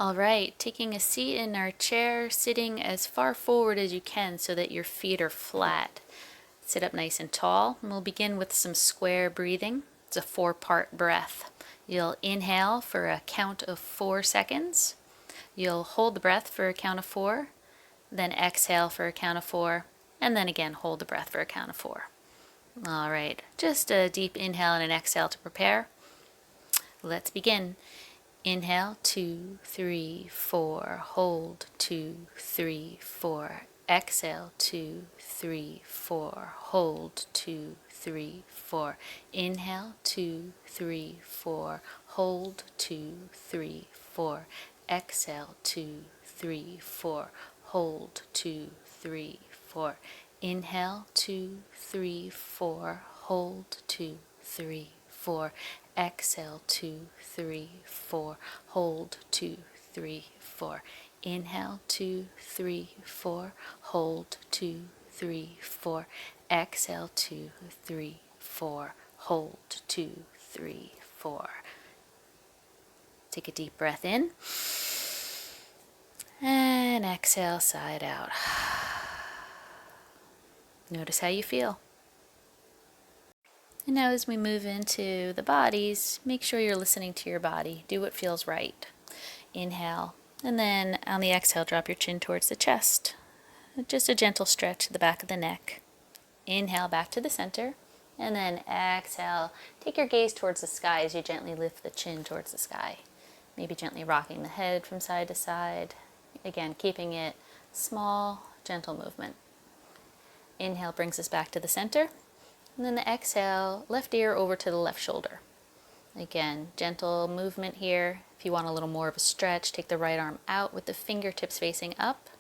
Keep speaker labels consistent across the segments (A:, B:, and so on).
A: All right, taking a seat in our chair, sitting as far forward as you can so that your feet are flat. Sit up nice and tall, and we'll begin with some square breathing. It's a 4-part breath. You'll inhale for a count of 4 seconds. You'll hold the breath for a count of 4, then exhale for a count of 4, and then again hold the breath for a count of 4. All right, just a deep inhale and an exhale to prepare. Let's begin. Inhale, 2, 3, 4. Hold, 2, 3, 4. Exhale, 2, 3, 4. Hold, 2, 3, 4. Inhale, 2, 3, 4. Hold, 2, 3, 4. Exhale, 2, 3, 4. Hold, 2, 3, 4. Inhale, 2, 3, 4. Hold, 2, 3, 4. Exhale, 2, 3, 4. Hold, 2, 3, 4. Inhale, 2, 3, 4. Hold, 2, 3, 4. Exhale, 2, 3, 4. Hold, 2, 3, 4. Take a deep breath in. And exhale, side out. Notice how you feel. And now as we move into the bodies, make sure you're listening to your body. Do what feels right. Inhale, and then on the exhale, drop your chin towards the chest. Just a gentle stretch to the back of the neck. Inhale back to the center, and then exhale. Take your gaze towards the sky as you gently lift the chin towards the sky. Maybe gently rocking the head from side to side. Again, keeping it small, gentle movement. Inhale brings us back to the center. And then the exhale, left ear over to the left shoulder. Again, gentle movement here. If you want a little more of a stretch, take the right arm out with the fingertips facing up.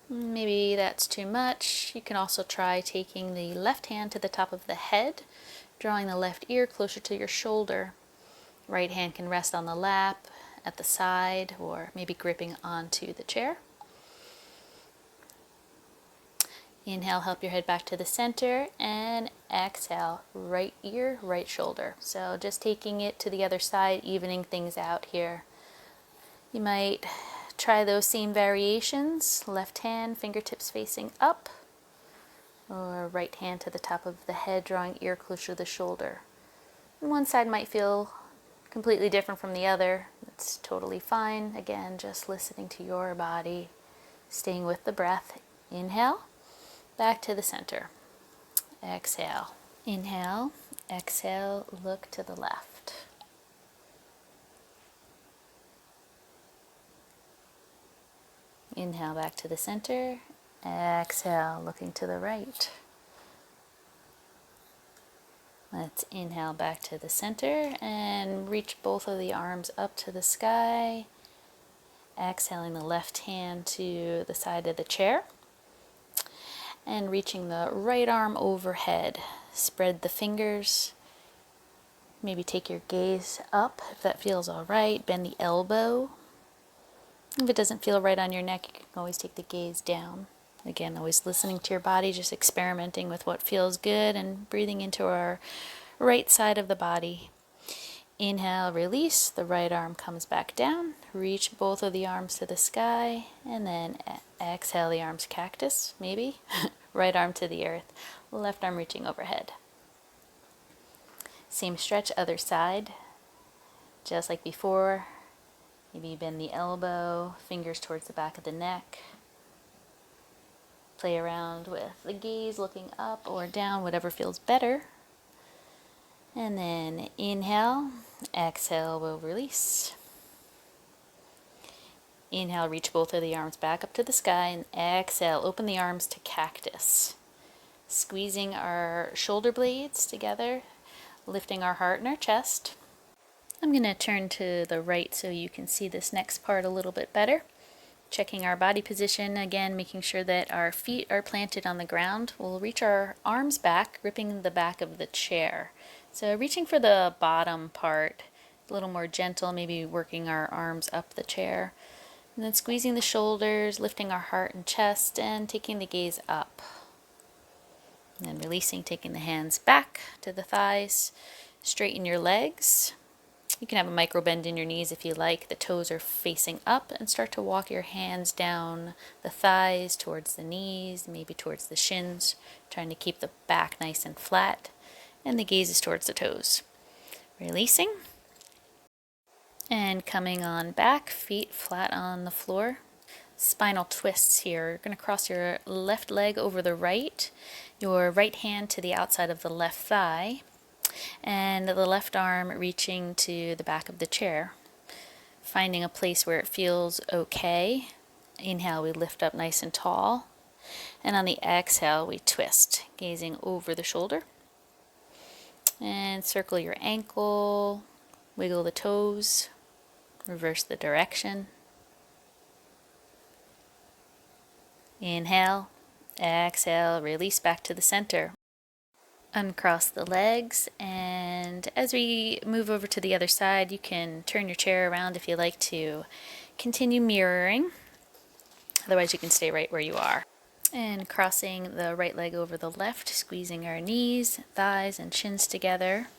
A: Maybe that's too much. You can also try taking the left hand to the top of the head, drawing the left ear closer to your shoulder. Right hand can rest on the lap, at the side, or maybe gripping onto the chair. Inhale, help your head back to the center, and exhale, right ear, right shoulder. So just taking it to the other side, evening things out here. You might try those same variations, left hand, fingertips facing up, or right hand to the top of the head, drawing ear closer to the shoulder. And one side might feel completely different from the other. That's totally fine. Again, just listening to your body, staying with the breath. Inhale. Back to the center. Exhale. Inhale. Exhale. Look to the left. Inhale back to the center. Exhale, looking to the right. Let's inhale back to the center and reach both of the arms up to the sky. Exhaling the left hand to the side of the chair. And reaching the right arm overhead. Spread the fingers. Maybe take your gaze up if that feels all right. Bend the elbow. If it doesn't feel right on your neck, you can always take the gaze down. Again, always listening to your body, just experimenting with what feels good and breathing into our right side of the body. Inhale, release. The right arm comes back down. Reach both of the arms to the sky, and then exhale the arms cactus, maybe. Right arm to the earth, left arm reaching overhead. Same stretch, other side. Just like before, maybe bend the elbow, fingers towards the back of the neck. Play around with the gaze, looking up or down, whatever feels better. And then inhale, exhale, we'll release. Inhale, reach both of the arms back up to the sky, and exhale, open the arms to cactus. Squeezing our shoulder blades together, lifting our heart and our chest. I'm going to turn to the right so you can see this next part a little bit better. Checking our body position, again, making sure that our feet are planted on the ground. We'll reach our arms back, gripping the back of the chair. So reaching for the bottom part, a little more gentle, maybe working our arms up the chair. And then squeezing the shoulders, lifting our heart and chest, and taking the gaze up. And then releasing, taking the hands back to the thighs. Straighten your legs. You can have a micro bend in your knees if you like. The toes are facing up, and start to walk your hands down the thighs towards the knees, maybe towards the shins, trying to keep the back nice and flat, and the gaze is towards the toes. Releasing, and coming on back, feet flat on the floor. Spinal twists here. You're going to cross your left leg over the right, your right hand to the outside of the left thigh, and the left arm reaching to the back of the chair. Finding a place where it feels okay. Inhale, we lift up nice and tall. And on the exhale, we twist, gazing over the shoulder. And circle your ankle, wiggle the toes, reverse the direction. Inhale, exhale, release back to the center. Uncross the legs, and as we move over to the other side, you can turn your chair around if you like to continue mirroring. Otherwise, you can stay right where you are. And crossing the right leg over the left, squeezing our knees, thighs, and shins together.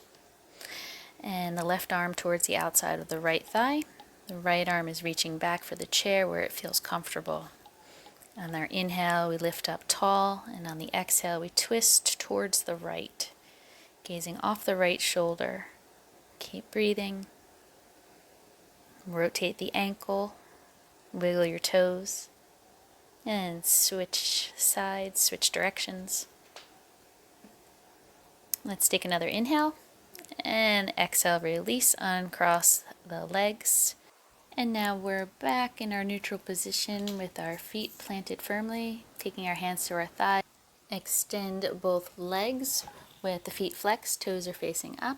A: And the left arm towards the outside of the right thigh. The right arm is reaching back for the chair where it feels comfortable. On our inhale, we lift up tall, and on the exhale, we twist towards the right, gazing off the right shoulder. Keep breathing. Rotate the ankle, wiggle your toes, and switch sides, switch directions. Let's take another inhale, and exhale, release, uncross the legs. And now we're back in our neutral position with our feet planted firmly, taking our hands to our thighs. Extend both legs with the feet flexed, toes are facing up.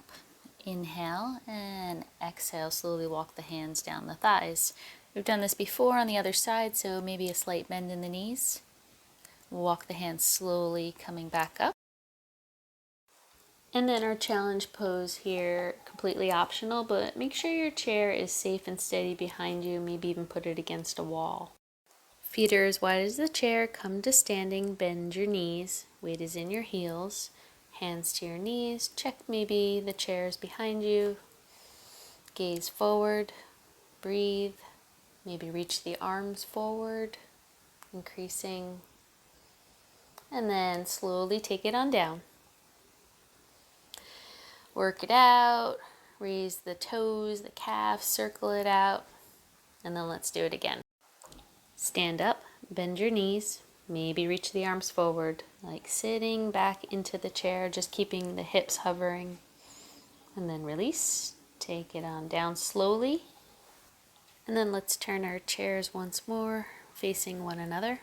A: Inhale and exhale, slowly walk the hands down the thighs. We've done this before on the other side, so maybe a slight bend in the knees. Walk the hands slowly coming back up. And then our challenge pose here, completely optional, but make sure your chair is safe and steady behind you, maybe even put it against a wall. Feet are as wide as the chair, come to standing, bend your knees, weight is in your heels, hands to your knees, check maybe the chair is behind you, gaze forward, breathe, maybe reach the arms forward, increasing, and then slowly take it on down. Work it out, raise the toes, the calves, circle it out, and then let's do it again. Stand up, bend your knees, maybe reach the arms forward, like sitting back into the chair, just keeping the hips hovering. And then release, take it on down slowly. And then let's turn our chairs once more, facing one another.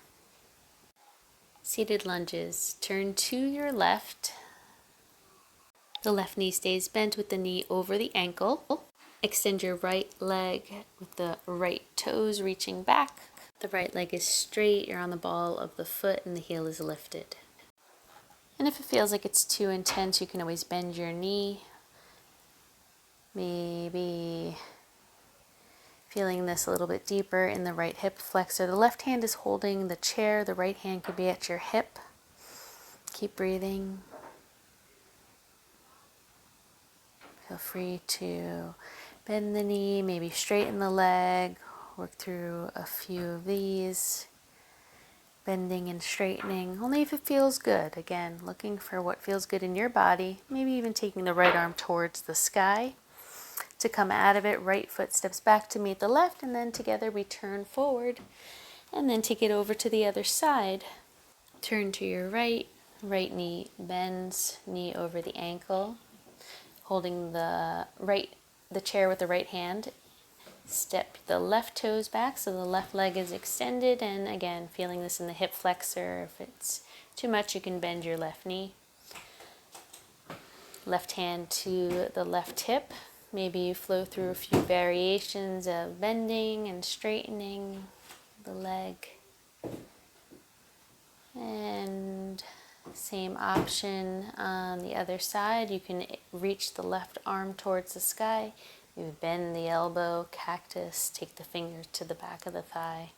A: Seated lunges, turn to your left. The left knee stays bent with the knee over the ankle. Extend your right leg with the right toes reaching back. The right leg is straight, you're on the ball of the foot, and the heel is lifted. And if it feels like it's too intense, you can always bend your knee. Maybe feeling this a little bit deeper in the right hip flexor. The left hand is holding the chair, the right hand could be at your hip. Keep breathing. Feel free to bend the knee, maybe straighten the leg, work through a few of these, bending and straightening, only if it feels good. Again, looking for what feels good in your body, maybe even taking the right arm towards the sky. To come out of it, right foot steps back to meet the left, and then together we turn forward, and then take it over to the other side. Turn to your right, right knee bends, knee over the ankle, holding the chair with the right hand. Step the left toes back so the left leg is extended, and again, feeling this in the hip flexor. If it's too much, you can bend your left knee. Left hand to the left hip. Maybe you flow through a few variations of bending and straightening the leg. And same option on the other side. You can reach the left arm towards the sky. Maybe bend the elbow, cactus, take the fingers to the back of the thigh.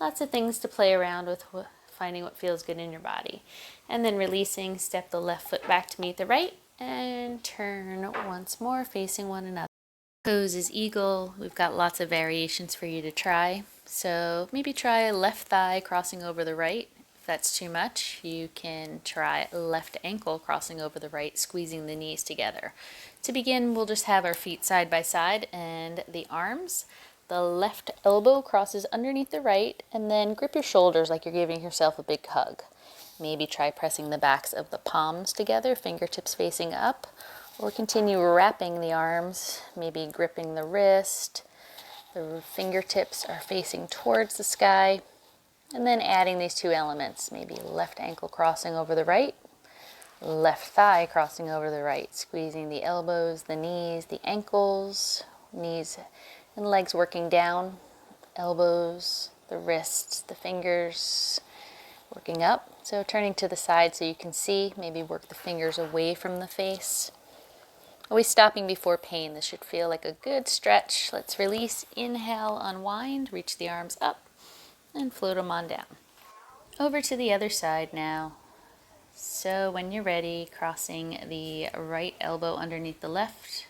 A: Lots of things to play around with, finding what feels good in your body. And then releasing, step the left foot back to meet the right, and turn once more facing one another. Pose is eagle. We've got lots of variations for you to try. So maybe try left thigh crossing over the right. If that's too much, you can try left ankle crossing over the right, squeezing the knees together. To begin, we'll just have our feet side by side and the arms. The left elbow crosses underneath the right, and then grip your shoulders like you're giving yourself a big hug. Maybe try pressing the backs of the palms together, fingertips facing up, or continue wrapping the arms, maybe gripping the wrist. The fingertips are facing towards the sky. And then adding these two elements, maybe left ankle crossing over the right, left thigh crossing over the right, squeezing the elbows, the knees, the ankles, knees and legs working down, elbows, the wrists, the fingers working up. So turning to the side so you can see, maybe work the fingers away from the face. Always stopping before pain. This should feel like a good stretch. Let's release. Inhale, unwind, reach the arms up, and float them on down. Over to the other side now. So when you're ready, crossing the right elbow underneath the left,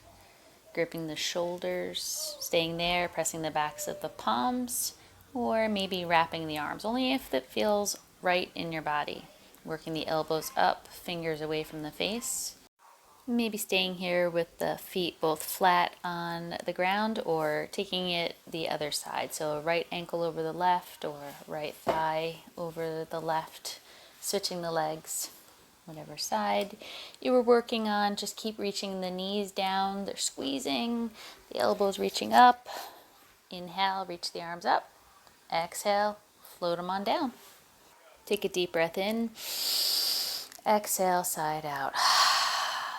A: gripping the shoulders, staying there, pressing the backs of the palms, or maybe wrapping the arms, only if it feels right in your body. Working the elbows up, fingers away from the face. Maybe staying here with the feet both flat on the ground or taking it the other side. So right ankle over the left or right thigh over the left, switching the legs, whatever side you were working on. Just keep reaching the knees down. They're squeezing, the elbows reaching up. Inhale, reach the arms up. Exhale, float them on down. Take a deep breath in. Exhale, side out.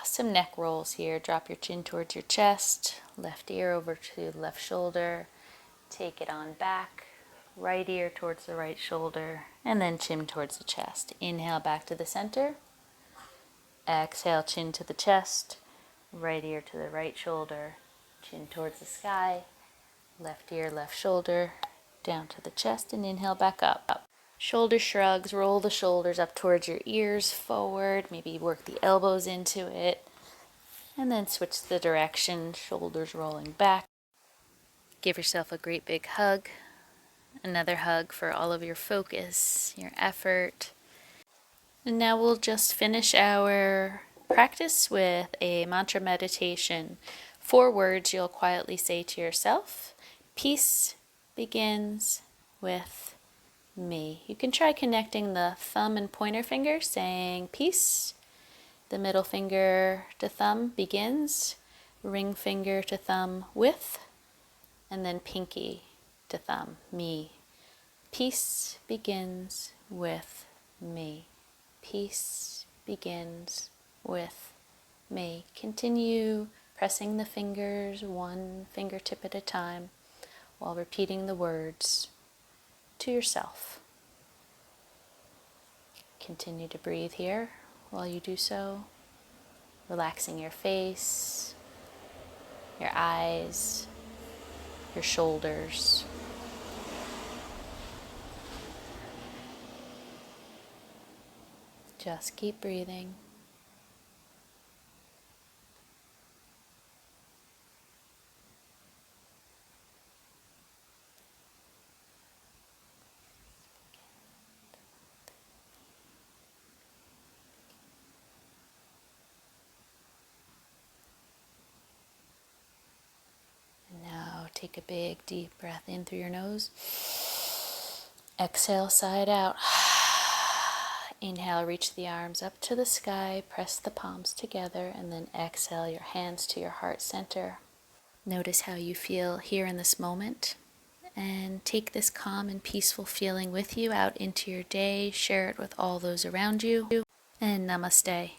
A: Some neck rolls here. Drop your chin towards your chest, left ear over to the left shoulder. Take it on back, right ear towards the right shoulder, and then chin towards the chest. Inhale back to the center. Exhale, chin to the chest, right ear to the right shoulder, chin towards the sky, left ear, left shoulder, down to the chest, and inhale back up. Shoulder shrugs, roll the shoulders up towards your ears, forward, maybe work the elbows into it, and then switch the direction, shoulders rolling back. Give yourself a great big hug, another hug for all of your focus, your effort. And now we'll just finish our practice with a mantra meditation. 4 words you'll quietly say to yourself. Peace begins with me. You can try connecting the thumb and pointer finger, saying peace. The middle finger to thumb begins, ring finger to thumb with, and then pinky to thumb, me. Peace begins with me. Peace begins with me. Continue pressing the fingers one fingertip at a time while repeating the words to yourself. Continue to breathe here while you do so, relaxing your face, your eyes, your shoulders. Just keep breathing. Take a big deep breath in through your nose. Exhale, side out. Inhale, reach the arms up to the sky, press the palms together, and then exhale your hands to your heart center. Notice how you feel here in this moment, and take this calm and peaceful feeling with you out into your day. Share it with all those around you, and namaste.